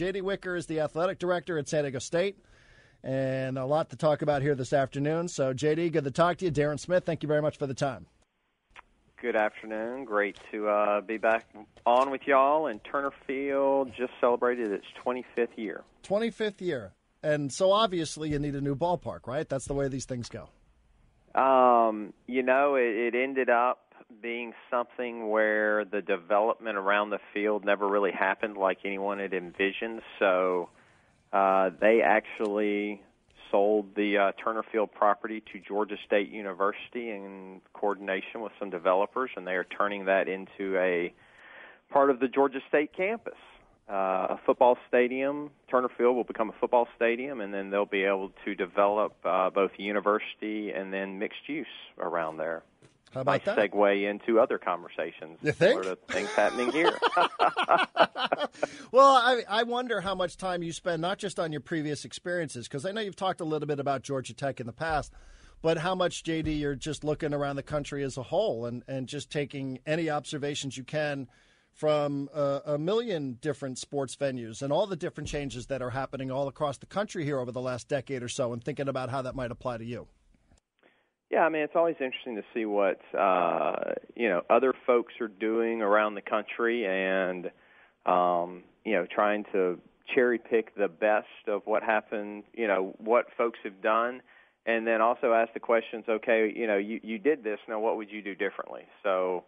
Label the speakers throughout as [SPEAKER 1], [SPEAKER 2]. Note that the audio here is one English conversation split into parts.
[SPEAKER 1] J.D. Wicker is the athletic director at San Diego State, and a lot to talk about here this afternoon. So, J.D., good to talk to you. Darren Smith, thank you very much for the time.
[SPEAKER 2] Good afternoon. Great to be back on with y'all. And Turner Field just celebrated its 25th year.
[SPEAKER 1] 25th year. And so obviously you need a new ballpark, right? That's the way these things go.
[SPEAKER 2] It ended up being something where the development around the field never really happened like anyone had envisioned. So they actually sold the Turner Field property to Georgia State University in coordination with some developers, and they are turning that into a part of the Georgia State campus. A football stadium. Turner Field will become a football stadium, and then they'll be able to develop both university and then mixed use around there.
[SPEAKER 1] How about that?
[SPEAKER 2] Segue into other conversations.
[SPEAKER 1] You think?
[SPEAKER 2] Sort of things happening here.
[SPEAKER 1] Well, I wonder how much time you spend, not just on your previous experiences, because I know you've talked a little bit about Georgia Tech in the past, but how much, JD, you're just looking around the country as a whole and just taking any observations you can from a million different sports venues and all the different changes that are happening all across the country here over the last decade or so, and thinking about how that might apply to you.
[SPEAKER 2] Yeah, I mean, it's always interesting to see what, other folks are doing around the country and, trying to cherry pick the best of what happened, what folks have done, and then also ask the questions, okay, you did this, now what would you do differently? So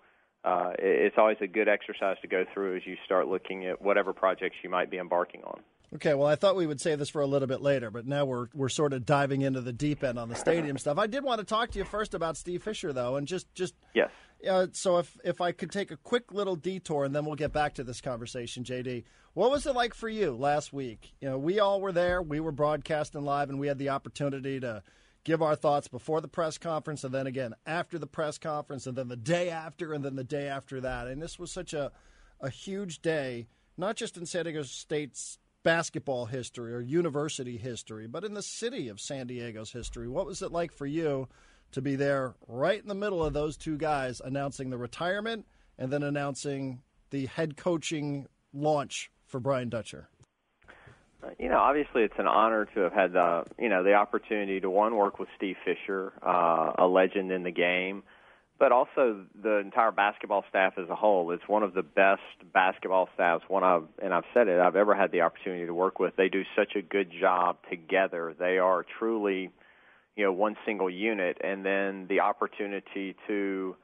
[SPEAKER 2] it's always a good exercise to go through as you start looking at whatever projects you might be embarking on.
[SPEAKER 1] Okay, well, I thought we would save this for a little bit later, but now we're sort of diving into the deep end on the stadium stuff. I did want to talk to you first about Steve Fisher, though, and just
[SPEAKER 2] yes.
[SPEAKER 1] So if I could take a quick little detour, and then we'll get back to this conversation, JD. What was it like for you last week? We all were there. We were broadcasting live, and we had the opportunity to give our thoughts before the press conference, and then again after the press conference, and then the day after, and then the day after that. And this was such a huge day, not just in San Diego State's basketball history or university history, but in the city of San Diego's history. What was it like for you to be there right in the middle of those two guys announcing the retirement and then announcing the head coaching launch for Brian Dutcher?
[SPEAKER 2] Obviously it's an honor to have had the opportunity to, one, work with Steve Fisher, a legend in the game, but also the entire basketball staff as a whole. It's one of the best basketball staffs, I've said it, I've ever had the opportunity to work with. They do such a good job together. They are truly, one single unit, and then the opportunity to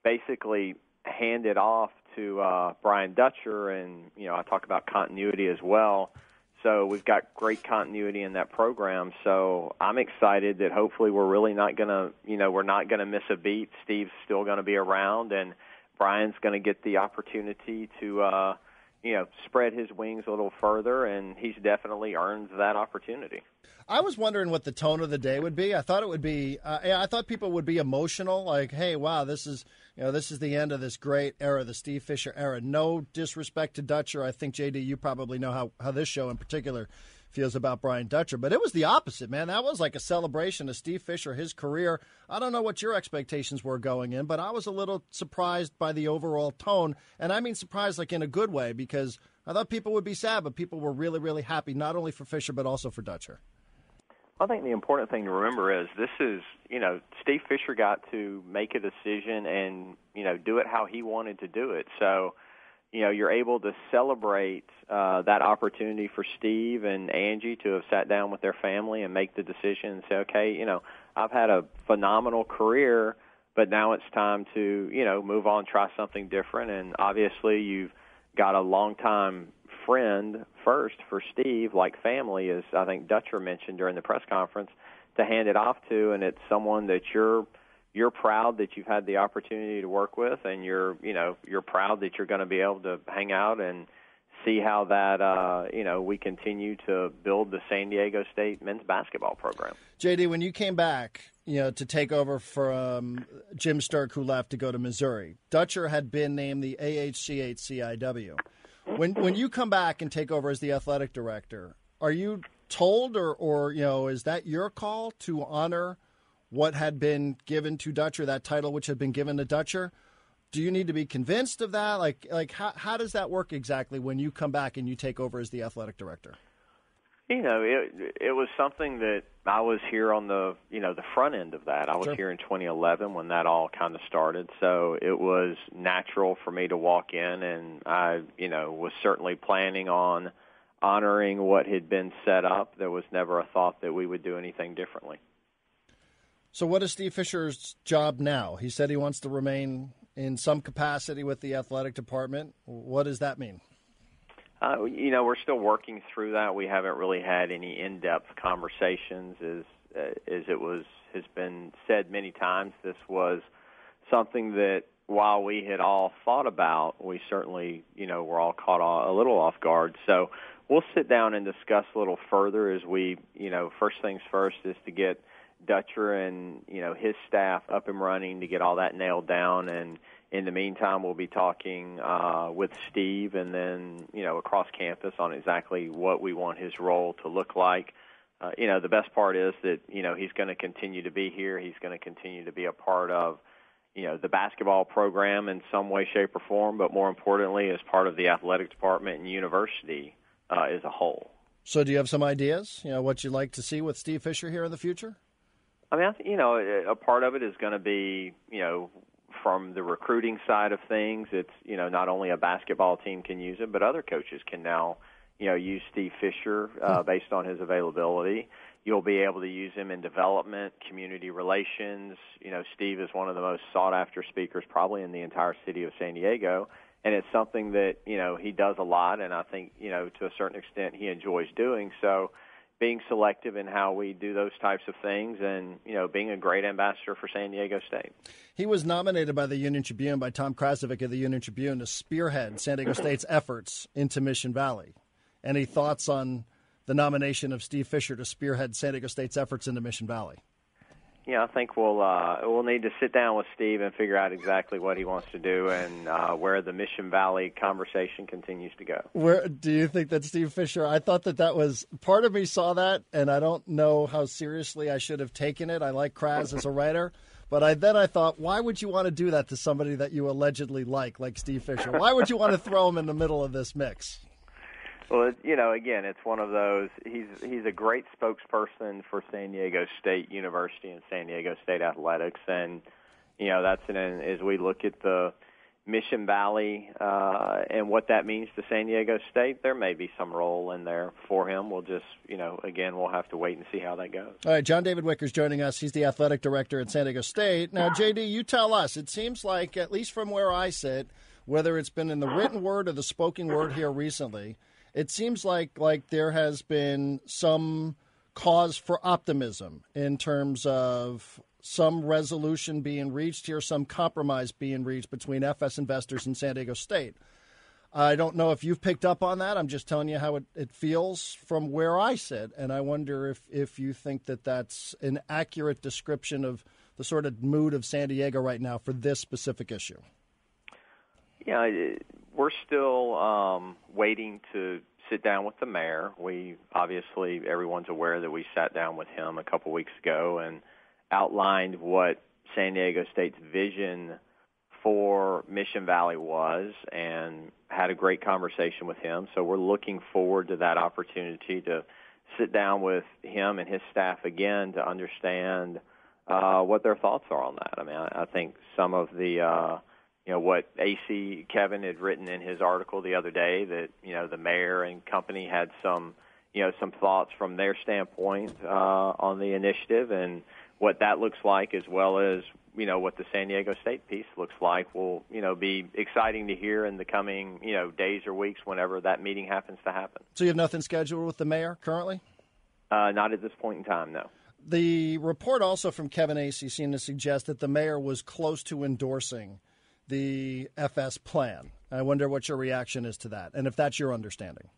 [SPEAKER 2] basically hand it off to Brian Dutcher, and, I talk about continuity as well. So we've got great continuity in that program. So I'm excited that hopefully we're really not going to, we're not going to miss a beat. Steve's still going to be around, and Brian's going to get the opportunity to, spread his wings a little further, and he's definitely earned that opportunity.
[SPEAKER 1] I was wondering what the tone of the day would be. I thought it would be. I thought people would be emotional, like, "Hey, wow, this is the end of this great era, the Steve Fisher era." No disrespect to Dutcher. I think, JD, you probably know how this show in particular feels about Brian Dutcher, but it was the opposite, man. That was like a celebration of Steve Fisher, his career. I don't know what your expectations were going in, but I was a little surprised by the overall tone, and I mean surprised like in a good way, because I thought people would be sad, but people were really, really happy, not only for Fisher but also for Dutcher.
[SPEAKER 2] I think the important thing to remember is this is, Steve Fisher got to make a decision and, do it how he wanted to do it. So, you're able to celebrate that opportunity for Steve and Angie to have sat down with their family and make the decision and say, okay, I've had a phenomenal career, but now it's time to, move on, try something different. And obviously you've got a longtime friend first for Steve, like family, as I think Dutcher mentioned during the press conference, to hand it off to, and it's someone that you're proud that you've had the opportunity to work with, and you're proud that you're going to be able to hang out and see how that we continue to build the San Diego State men's basketball program.
[SPEAKER 1] JD, when you came back, to take over from Jim Sturk, who left to go to Missouri, Dutcher had been named the AHC8CIW. When you come back and take over as the athletic director, are you told or is that your call to honor what had been given to Dutcher, that title which had been given to Dutcher? do you need to be convinced of that? Like how does that work exactly when you come back and you take over as the athletic director?
[SPEAKER 2] It was something that I was here on the front end of that. I was
[SPEAKER 1] Sure.
[SPEAKER 2] here in 2011 when that all kind of started. So it was natural for me to walk in, and I, was certainly planning on honoring what had been set up. There was never a thought that we would do anything differently.
[SPEAKER 1] So what is Steve Fisher's job now? He said he wants to remain in some capacity with the athletic department. What does that mean?
[SPEAKER 2] We're still working through that. We haven't really had any in-depth conversations. As has been said many times, this was something that while we had all thought about, we certainly, were all caught a little off guard. So we'll sit down and discuss a little further as we, first things first is to get Dutcher and, his staff up and running to get all that nailed down. And in the meantime, we'll be talking with Steve and then, across campus on exactly what we want his role to look like. The best part is that, he's going to continue to be here. He's going to continue to be a part of, the basketball program in some way, shape, or form, but more importantly, as part of the athletic department and university as a whole.
[SPEAKER 1] So do you have some ideas, what you'd like to see with Steve Fisher here in the future?
[SPEAKER 2] I mean, a part of it is going to be, from the recruiting side of things. It's, not only a basketball team can use it, but other coaches can now, use Steve Fisher based on his availability. You'll be able to use him in development, community relations. Steve is one of the most sought-after speakers probably in the entire city of San Diego, and it's something that, he does a lot, and I think, to a certain extent he enjoys doing. So being selective in how we do those types of things and, being a great ambassador for San Diego State.
[SPEAKER 1] He was nominated by the Union Tribune, by Tom Krasovic of the Union Tribune, to spearhead San Diego State's efforts into Mission Valley. Any thoughts on the nomination of Steve Fisher to spearhead San Diego State's efforts into Mission Valley?
[SPEAKER 2] Yeah, I think we'll need to sit down with Steve and figure out exactly what he wants to do and where the Mission Valley conversation continues to go.
[SPEAKER 1] Where do you think that Steve Fisher? I thought that was part of me saw that, and I don't know how seriously I should have taken it. I like Kraz as a writer, but I thought, why would you want to do that to somebody that you allegedly like Steve Fisher? Why would you want to throw him in the middle of this mix?
[SPEAKER 2] Well, again, it's one of those. He's a great spokesperson for San Diego State University and San Diego State athletics, and that's as we look at the Mission Valley and what that means to San Diego State. There may be some role in there for him. We'll just, again, we'll have to wait and see how that goes.
[SPEAKER 1] All right, John David Wicker is joining us. He's the athletic director at San Diego State. Now, JD, you tell us. It seems like, at least from where I sit, whether it's been in the written word or the spoken word here recently, it seems like there has been some cause for optimism in terms of some resolution being reached here, some compromise being reached between FS investors and San Diego State. I don't know if you've picked up on that. I'm just telling you how it feels from where I sit, and I wonder if you think that that's an accurate description of the sort of mood of San Diego right now for this specific issue.
[SPEAKER 2] Yeah, we're still waiting to sit down with the mayor. Obviously, everyone's aware that we sat down with him a couple weeks ago and outlined what San Diego State's vision for Mission Valley was and had a great conversation with him. So we're looking forward to that opportunity to sit down with him and his staff again to understand what their thoughts are on that. I mean, I think some of the what AC Kevin had written in his article the other day that, the mayor and company had some thoughts from their standpoint on the initiative and what that looks like, as well as, what the San Diego State piece looks like will, be exciting to hear in the coming, days or weeks whenever that meeting happens to happen.
[SPEAKER 1] So you have nothing scheduled with the mayor currently?
[SPEAKER 2] Not at this point in time, no.
[SPEAKER 1] The report also from Kevin AC seemed to suggest that the mayor was close to endorsing the FS plan. I wonder what your reaction is to that, and if that's your understanding.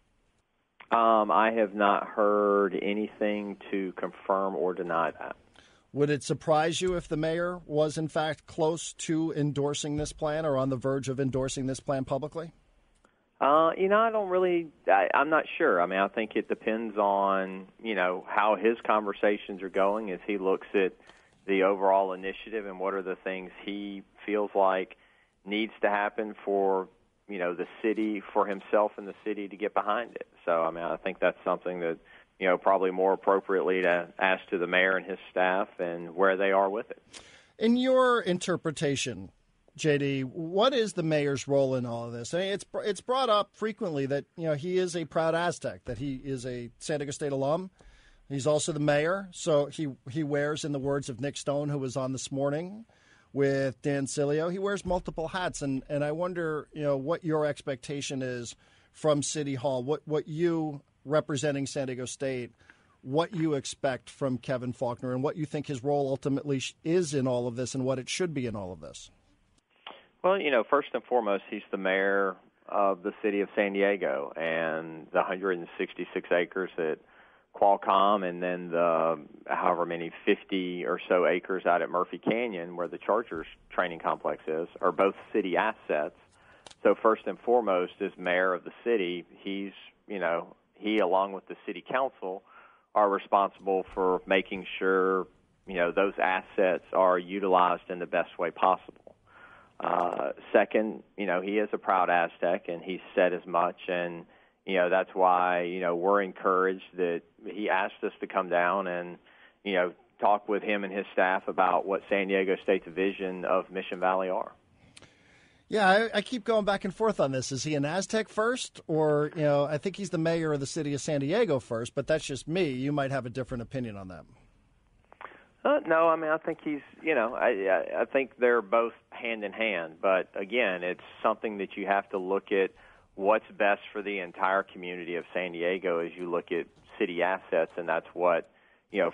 [SPEAKER 2] I have not heard anything to confirm or deny that.
[SPEAKER 1] Would it surprise you if the mayor was, in fact, close to endorsing this plan or on the verge of endorsing this plan publicly?
[SPEAKER 2] I'm not sure. I mean, I think it depends on, how his conversations are going as he looks at the overall initiative and what are the things he feels like needs to happen for the city, for himself and the city to get behind it. So, I mean, I think that's something that, probably more appropriately to ask to the mayor and his staff and where they are with it.
[SPEAKER 1] In your interpretation, JD, what is the mayor's role in all of this? I mean, it's brought up frequently that, he is a proud Aztec, that he is a San Diego State alum. He's also the mayor. So he wears, in the words of Nick Stone, who was on this morning with Dan Cilio, he wears multiple hats. And I wonder, what your expectation is from City Hall, what you, representing San Diego State, what you expect from Kevin Faulconer and what you think his role ultimately is in all of this and what it should be in all of this.
[SPEAKER 2] Well, first and foremost, he's the mayor of the city of San Diego, and the 166 acres at Qualcomm, and then the however many 50 or so acres out at Murphy Canyon where the Chargers training complex is, are both city assets. So first and foremost, as mayor of the city, he along with the city council are responsible for making sure, those assets are utilized in the best way possible. Second, he is a proud Aztec, and he's said as much, and, that's why, we're encouraged that he asked us to come down and, talk with him and his staff about what San Diego State's vision of Mission Valley are.
[SPEAKER 1] Yeah, I keep going back and forth on this. Is he an Aztec first, or, I think he's the mayor of the city of San Diego first, but that's just me. You might have a different opinion on that.
[SPEAKER 2] No, I mean, I think he's, I think they're both hand in hand. But, again, it's something that you have to look at what's best for the entire community of San Diego as you look at city assets, and that's what,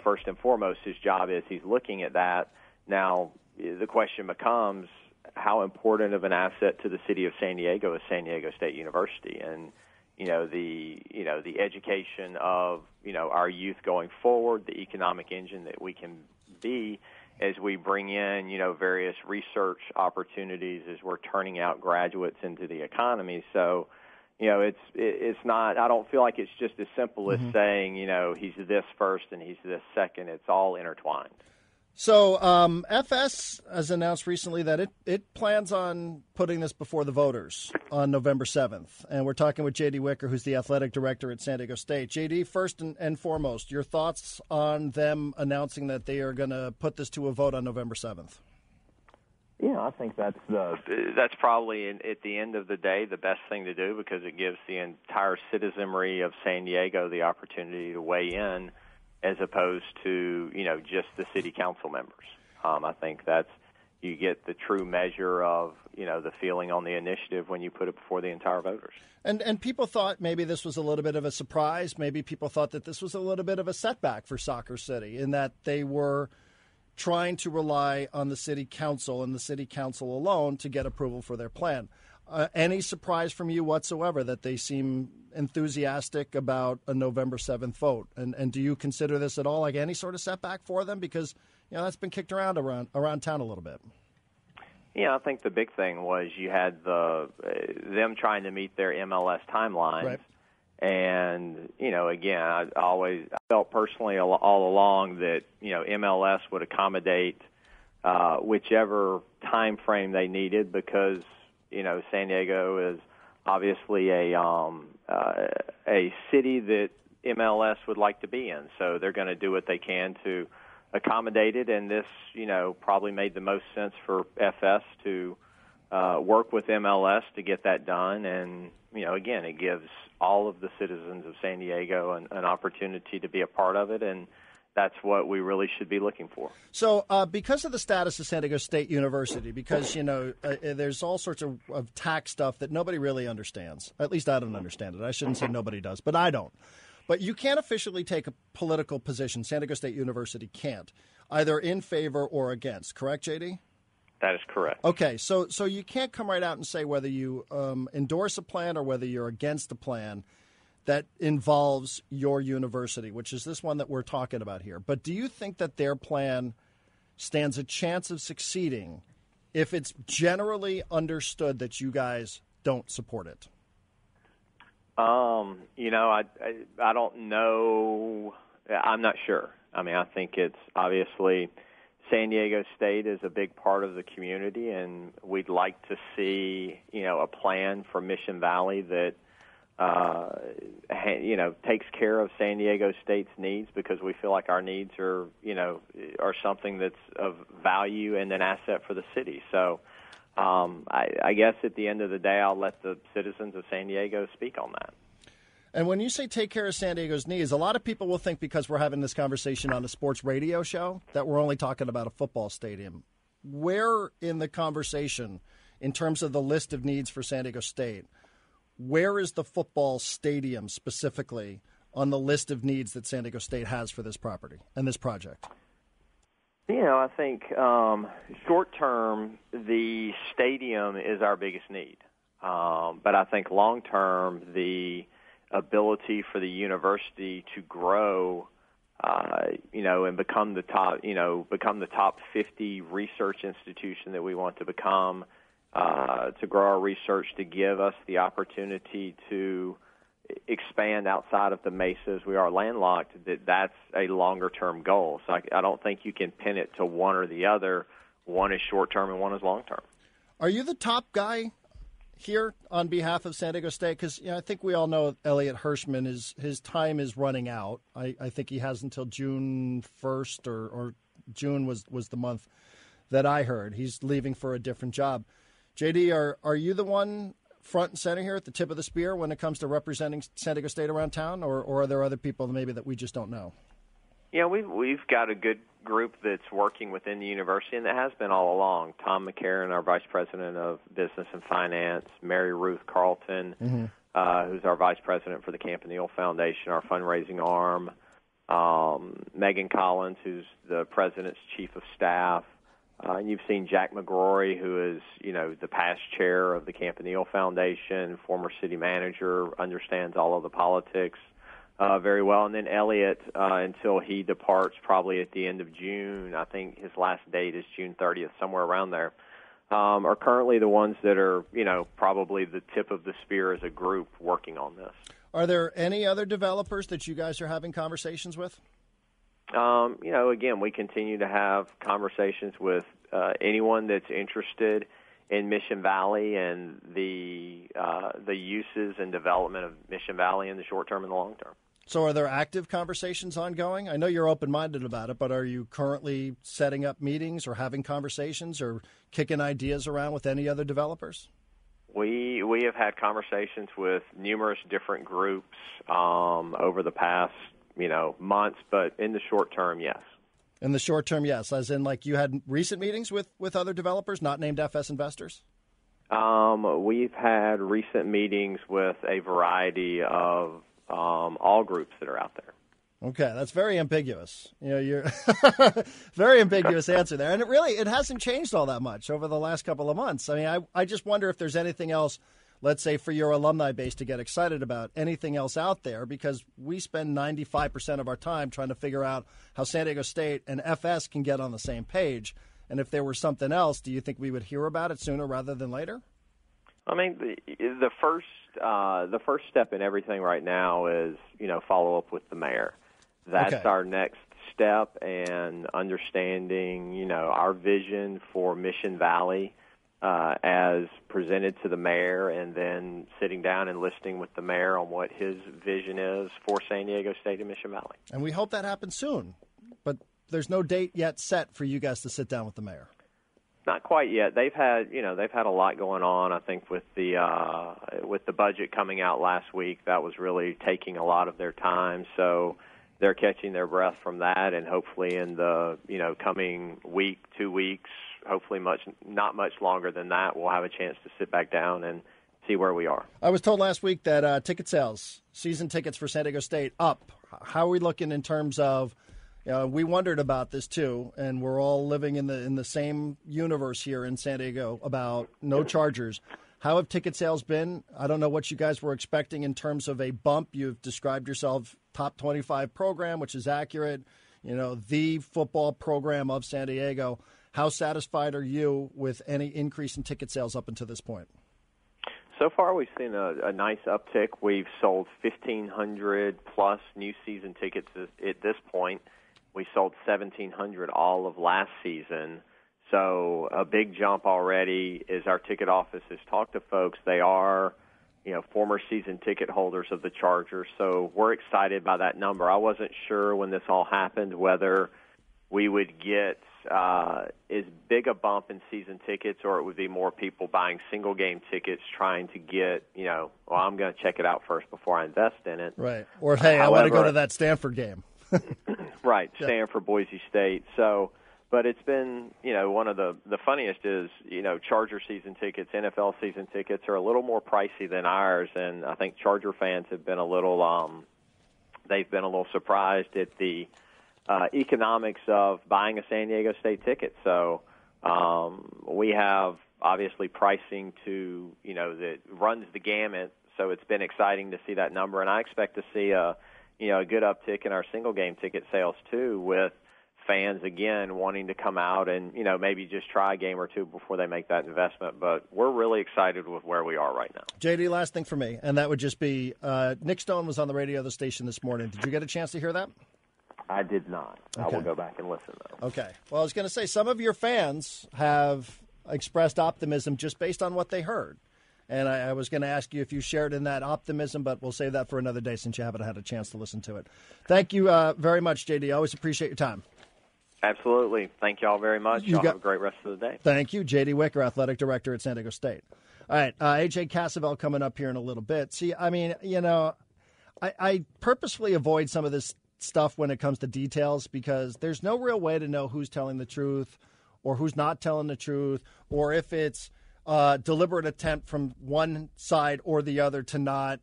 [SPEAKER 2] first and foremost his job is. He's looking at that. Now, the question becomes, how important of an asset to the city of San Diego is San Diego State University, and the education of our youth going forward, the economic engine that we can be as we bring in various research opportunities as we're turning out graduates into the economy. So it's not. I don't feel like it's just as simple as saying he's this first and he's this second. It's all intertwined.
[SPEAKER 1] So FS has announced recently that it plans on putting this before the voters on November 7th. And we're talking with J.D. Wicker, who's the athletic director at San Diego State. J.D., first and foremost, your thoughts on them announcing that they are going to put this to a vote on November 7th?
[SPEAKER 3] Yeah, I think
[SPEAKER 2] that's probably, at the end of the day, the best thing to do, because it gives the entire citizenry of San Diego the opportunity to weigh in, as opposed to, just the city council members. I think you get the true measure of, the feeling on the initiative when you put it before the entire voters.
[SPEAKER 1] And people thought maybe this was a little bit of a surprise. Maybe people thought that this was a little bit of a setback for Soccer City, in that they were trying to rely on the city council and the city council alone to get approval for their plan. Any surprise from you whatsoever that they seem enthusiastic about a November 7th vote? And do you consider this at all like any sort of setback for them? Because, that's been kicked around town a little bit.
[SPEAKER 2] Yeah, I think the big thing was you had them trying to meet their MLS timelines. Right. And, again, I felt personally all along that, MLS would accommodate whichever time frame they needed, because San Diego is obviously a city that MLS would like to be in. So they're going to do what they can to accommodate it. And this, probably made the most sense for FS to work with MLS to get that done. And, again, it gives all of the citizens of San Diego an opportunity to be a part of it. And that's what we really should be looking for.
[SPEAKER 1] So because of the status of San Diego State University, because, there's all sorts of tax stuff that nobody really understands. At least I don't understand it. I shouldn't say nobody does, but I don't. But you can't officially take a political position. San Diego State University can't, either in favor or against. Correct, J.D.?
[SPEAKER 2] That is correct.
[SPEAKER 1] Okay, so you can't come right out and say whether you endorse a plan or whether you're against a plan that involves your university, which is this one that we're talking about here. But do you think that their plan stands a chance of succeeding if it's generally understood that you guys don't support it?
[SPEAKER 2] I don't know. I'm not sure. I mean, I think it's obviously San Diego State is a big part of the community, and we'd like to see, a plan for Mission Valley that, takes care of San Diego State's needs, because we feel like our needs are something that's of value and an asset for the city. So I guess at the end of the day, I'll let the citizens of San Diego speak on that.
[SPEAKER 1] And when you say take care of San Diego's needs, a lot of people will think, because we're having this conversation on a sports radio show, that we're only talking about a football stadium. Where in the conversation, in terms of the list of needs for San Diego State, where is the football stadium specifically on the list of needs that San Diego State has for this property and this project?
[SPEAKER 2] I think short term, the stadium is our biggest need. But I think long term, the ability for the university to grow, and become the top 50 research institution that we want to become, to grow our research, to give us the opportunity to expand outside of the mesas. We are landlocked. That's a longer-term goal. So I don't think you can pin it to one or the other. One is short-term and one is long-term.
[SPEAKER 1] Are you the top guy here on behalf of San Diego State? Because I think we all know Elliot Hirschman, his time is running out. I think he has until June 1st or June was the month that I heard. He's leaving for a different job. JD, are you the one front and center here at the tip of the spear when it comes to representing San Diego State around town, or are there other people maybe that we just don't know?
[SPEAKER 2] Yeah, we've got a good group that's working within the university, and that has been all along. Tom McCarron, our Vice President of Business and Finance, Mary Ruth Carlton, who's our Vice President for the Campanile Foundation, our fundraising arm, Megan Collins, who's the President's Chief of Staff, and you've seen Jack McGrory, who is, the past chair of the Campanile Foundation, former city manager, understands all of the politics very well. And then Elliot, until he departs probably at the end of June, I think his last date is June 30th, somewhere around there, are currently the ones that are, probably the tip of the spear as a group working on this.
[SPEAKER 1] Are there any other developers that you guys are having conversations with?
[SPEAKER 2] Again, we continue to have conversations with anyone that's interested in Mission Valley and the uses and development of Mission Valley in the short term and the long term.
[SPEAKER 1] So are there active conversations ongoing? I know you're open-minded about it, but are you currently setting up meetings or having conversations or kicking ideas around with any other developers?
[SPEAKER 2] We have had conversations with numerous different groups over the past months, but in the short term, yes.
[SPEAKER 1] In the short term, yes. As in, like, you had recent meetings with other developers, not named FS investors?
[SPEAKER 2] We've had recent meetings with a variety of all groups that are out there.
[SPEAKER 1] Okay, that's very ambiguous. You're very ambiguous answer there. And it hasn't changed all that much over the last couple of months. I mean, I just wonder if there's anything else, let's say, for your alumni base to get excited about, anything else out there, because we spend 95% of our time trying to figure out how San Diego State and FS can get on the same page. And if there were something else, do you think we would hear about it sooner rather than later?
[SPEAKER 2] I mean, the first step in everything right now is, follow up with the mayor. That's
[SPEAKER 1] okay.
[SPEAKER 2] Our next step, and understanding, our vision for Mission Valley as presented to the mayor, and then sitting down and listening with the mayor on what his vision is for San Diego State and Mission Valley. And
[SPEAKER 1] we hope that happens soon, but there's no date yet set for you guys to sit down with the mayor.
[SPEAKER 2] Not quite yet. They've had a lot going on. I think with the budget coming out last week, that was really taking a lot of their time. So they're catching their breath from that, and hopefully in the coming week, 2 weeks, hopefully not much longer than that, we'll have a chance to sit back down and see where we are.
[SPEAKER 1] I was told last week that ticket sales, season tickets for San Diego State, up. How are we looking in terms of? We wondered about this too, and we're all living in the same universe here in San Diego about no Chargers. How have ticket sales been? I don't know what you guys were expecting in terms of a bump. You've described yourself top 25 program, which is accurate. The football program of San Diego. How satisfied are you with any increase in ticket sales up until this point?
[SPEAKER 2] So far, we've seen a nice uptick. We've sold 1,500 plus new season tickets at this point. We sold 1,700 all of last season. So a big jump already. As our ticket office has talked to folks, they are, former season ticket holders of the Chargers. So we're excited by that number. I wasn't sure when this all happened whether we would get as big a bump in season tickets or it would be more people buying single game tickets trying to get, I'm going to check it out first before I invest in it.
[SPEAKER 1] Right. Or, hey, I want to go to that Stanford game.
[SPEAKER 2] Right.
[SPEAKER 1] Yeah.
[SPEAKER 2] Stanford, Boise State. So, but it's been, one of the funniest is, Charger season tickets, NFL season tickets are a little more pricey than ours. And I think Charger fans have been a little, they've been a little surprised at the economics of buying a San Diego State ticket. So we have obviously pricing to, that runs the gamut. So it's been exciting to see that number. And I expect to see a good uptick in our single game ticket sales too, with fans again wanting to come out and, maybe just try a game or two before they make that investment. But we're really excited with where we are right now.
[SPEAKER 1] JD, last thing for me, and that would just be Nick Stone was on the radio of the station this morning. Did you get a chance to hear that?
[SPEAKER 3] I did not.
[SPEAKER 1] Okay.
[SPEAKER 3] I will go back and listen, though.
[SPEAKER 1] Okay. Well, I was going to say some of your fans have expressed optimism just based on what they heard. And I was going to ask you if you shared in that optimism, but we'll save that for another day since you haven't had a chance to listen to it. Thank you very much, JD. I always appreciate your time.
[SPEAKER 2] Absolutely. Thank you all very much. Y'all have a great rest of the day.
[SPEAKER 1] Thank you. JD Wicker, Athletic Director at San Diego State. All right. AJ Cassavell coming up here in a little bit. See, I mean, I purposefully avoid some of this stuff when it comes to details because there's no real way to know who's telling the truth or who's not telling the truth or if it's deliberate attempt from one side or the other to not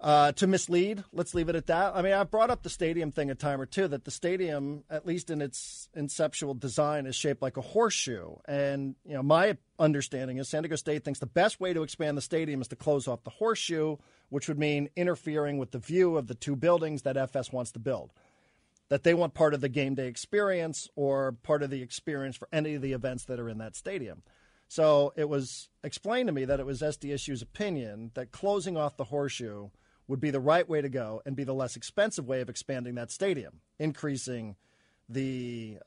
[SPEAKER 1] to mislead. Let's leave it at that. I mean, I've brought up the stadium thing a time or two, that the stadium, at least in its conceptual design, is shaped like a horseshoe. And, my understanding is San Diego State thinks the best way to expand the stadium is to close off the horseshoe, which would mean interfering with the view of the two buildings that FS wants to build. That they want part of the game day experience or part of the experience for any of the events that are in that stadium. So it was explained to me that it was Sdsu's opinion that closing off the horseshoe would be the right way to go and be the less expensive way of expanding that stadium, increasing the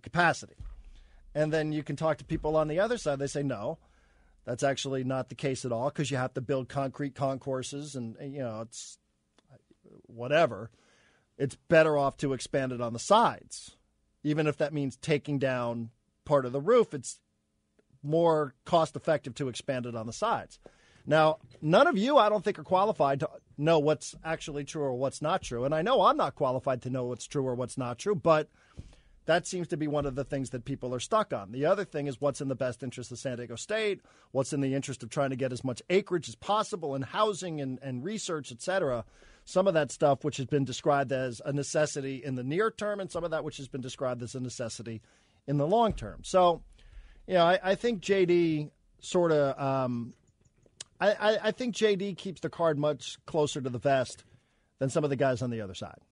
[SPEAKER 1] capacity. And then you can talk to people on the other side. They say, no, that's actually not the case at all because you have to build concrete concourses and it's whatever. It's better off to expand it on the sides. Even if that means taking down part of the roof, it's more cost-effective to expand it on the sides. Now, none of you, I don't think, are qualified to know what's actually true or what's not true. And I know I'm not qualified to know what's true or what's not true, but that seems to be one of the things that people are stuck on. The other thing is what's in the best interest of San Diego State, what's in the interest of trying to get as much acreage as possible in housing and research, et cetera. Some of that stuff which has been described as a necessity in the near term and some of that which has been described as a necessity in the long term. So, I think JD sort of I think JD keeps the card much closer to the vest than some of the guys on the other side.